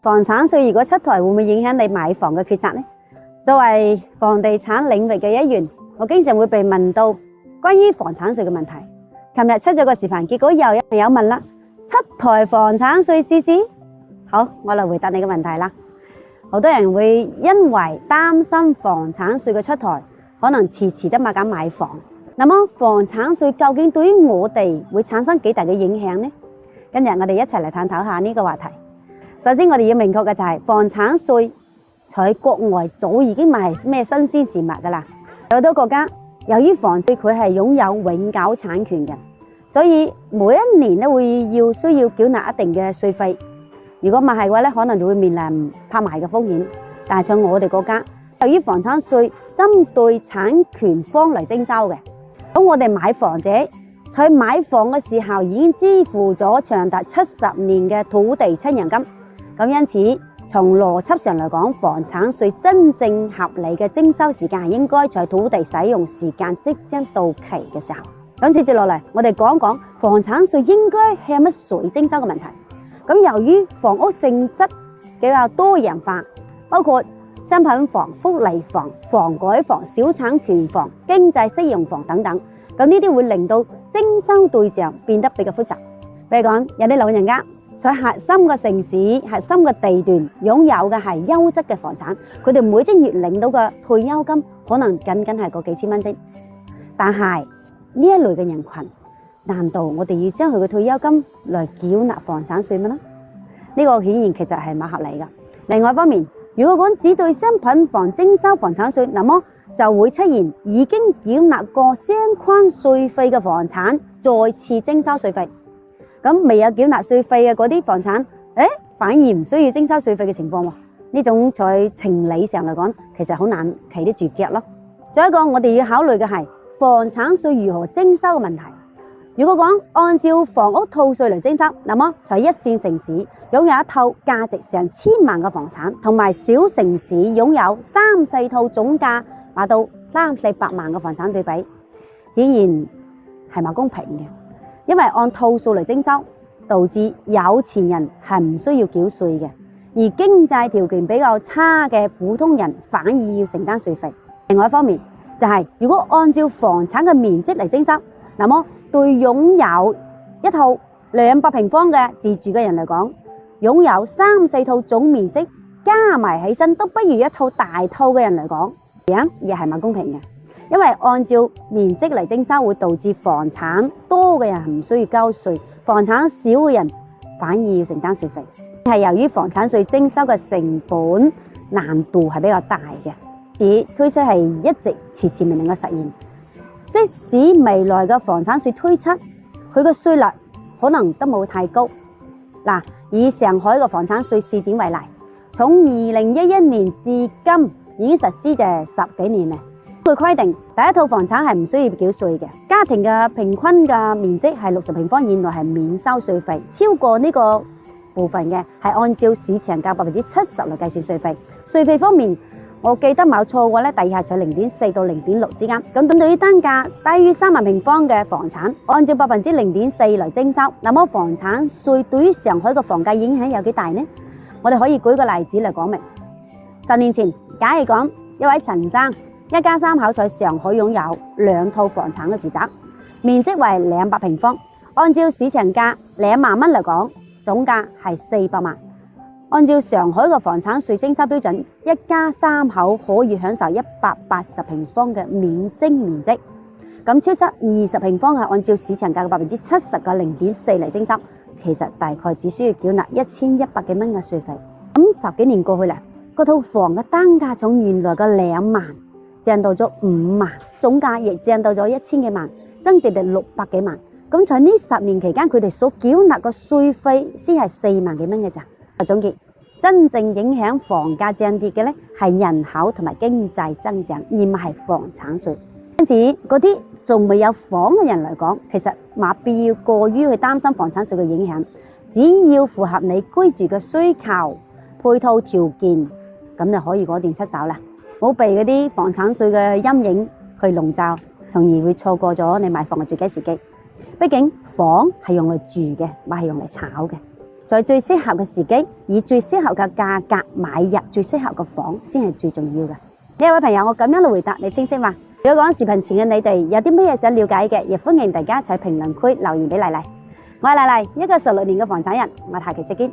房產稅如果出台，會唔會影響你買房嘅抉擇呢？作為房地產領域嘅一員，我經常會被問到關於房產稅嘅問題。琴日出咗個視頻，結果又有朋友問啦：出台房產稅試試？好，我嚟回答你嘅問題啦。好多人會因為擔心房產稅嘅出台，可能遲遲都冇敢買房。那麼房產稅究竟對於我哋會產生幾大嘅影響呢？今日我哋一齊嚟探討下呢個話題。首先，我哋要明確嘅就係房產稅喺國外早已經唔係咩新鮮事物噶啦。有好多國家由於房稅佢係擁有永久產權嘅，所以每一年都需要繳納一定嘅稅費。如果唔係嘅話咧，可能就會面臨拍賣嘅風險。但係在我哋國家，由於房產稅針對產權方嚟徵收嘅，咁我哋買房者在買房嘅時候已經支付咗長達70年嘅土地出讓金。咁因此，從邏輯上嚟講，房產稅真正合理嘅徵收時間係應該在土地使用時間即將到期嘅時候。咁接住落嚟，我哋講講房產稅應該向乜誰徵收嘅問題。咁由於房屋性質比較多元化，包括商品房、福利房、房改房、小產權房、經濟適用房等等，咁呢啲會令到徵收對象變得比較複雜。比如講，有啲老人家在核心嘅城市、核心嘅地段擁有嘅係優質嘅房產，佢哋每正月領到嘅退休金可能僅係個幾千蚊啫。但係呢一類嘅人群，難道我哋要將佢嘅退休金來繳納房產稅嗎？呢個顯然其實係唔合理嘅。另外一方面，如果講只對商品房徵收房產稅，那麼就會出現已經繳納過相關稅費嘅房產再次徵收稅費。咁未有繳納稅費嘅嗰啲房產，反而唔需要徵收稅費嘅情況喎。呢種在情理上嚟講，其實好難企得住腳咯。再一個，我哋要考慮嘅係房產稅如何徵收嘅問題。如果講按照房屋套稅嚟徵收，那麼在一線城市擁有一套價值成千萬嘅房產，同埋小城市擁有3、4套總價達到300、400萬嘅房產對比，顯然係冇公平嘅。因為按套數嚟徵收，導致有錢人係唔需要繳稅嘅，而經濟條件比較差嘅普通人反而要承擔稅費。另外一方面就係，如果按照房產嘅面積嚟徵收，那麼對擁有一套200平方嘅自住嘅人嚟講，擁有3、4套總面積加埋起身都不如一套大套嘅人嚟講，樣亦係冇公平嘅。因為按照面積嚟徵收，會導致房產多嘅人唔需要交稅，房產少嘅人反而要承擔稅費。係由於房產稅徵收嘅成本難度係比較大嘅，而推出係一直遲遲未能夠實現。即使未來嘅房產稅推出，佢嘅稅率可能都冇太高。嗱，以上海嘅房產稅試點為例，從2011年至今已經實施咗10幾年啦。佢規定第一套房產係唔需要繳稅嘅，家庭嘅平均嘅面積係60平方以內係免收稅費，超過呢個部分嘅係按照市場價70%嚟計算稅費。稅費方面，我記得冇錯過咧，第二係在0.4到0.6之間。咁對於單價低於3萬平方嘅房產，按照0.4%嚟徵收，那麼房產稅對於上海嘅房價影響有幾大呢？我哋可以舉個例子嚟講明。10年前，假如講一位陳生，一家3口在上海擁有2套房產嘅住宅，面積為200平方，按照市場價2萬蚊嚟講，總價係400萬。按照上海嘅房產稅徵收標準，一家3口可以享受180平方嘅免徵面積。咁超出20平方係按照市場價嘅70%嘅0.4嚟徵收，其實大概只需要繳納1100幾蚊嘅稅費。咁10幾年過去啦，嗰套房嘅單價從原來嘅2萬漲到咗5萬，總價亦漲到咗1000幾萬，增值到600幾萬。咁在呢10年期間，佢哋所繳納嘅稅費先係4萬幾蚊嘅咋。總結，真正影響房價漲跌嘅咧係人口同埋經濟增長，而唔係房產稅。因此，嗰啲仲未有房嘅人嚟講，其實冇必要過於去擔心房產稅嘅影響。只要符合你居住嘅需求、配套條件，咁就可以果斷出手啦。冇被嗰啲房產稅嘅陰影去籠罩，從而會錯過咗你買房嘅最佳時機。畢竟房係用嚟住嘅，唔係用嚟炒嘅。在最適合嘅時機，以最適合嘅價格買入最適合嘅房，先係最重要嘅。呢一位朋友，我咁樣嚟回答你清晰嗎？如果講視頻前嘅你哋有啲咩想了解嘅，亦歡迎大家喺評論區留言俾麗麗。我係麗麗，一個16年嘅房產人，我下期再見。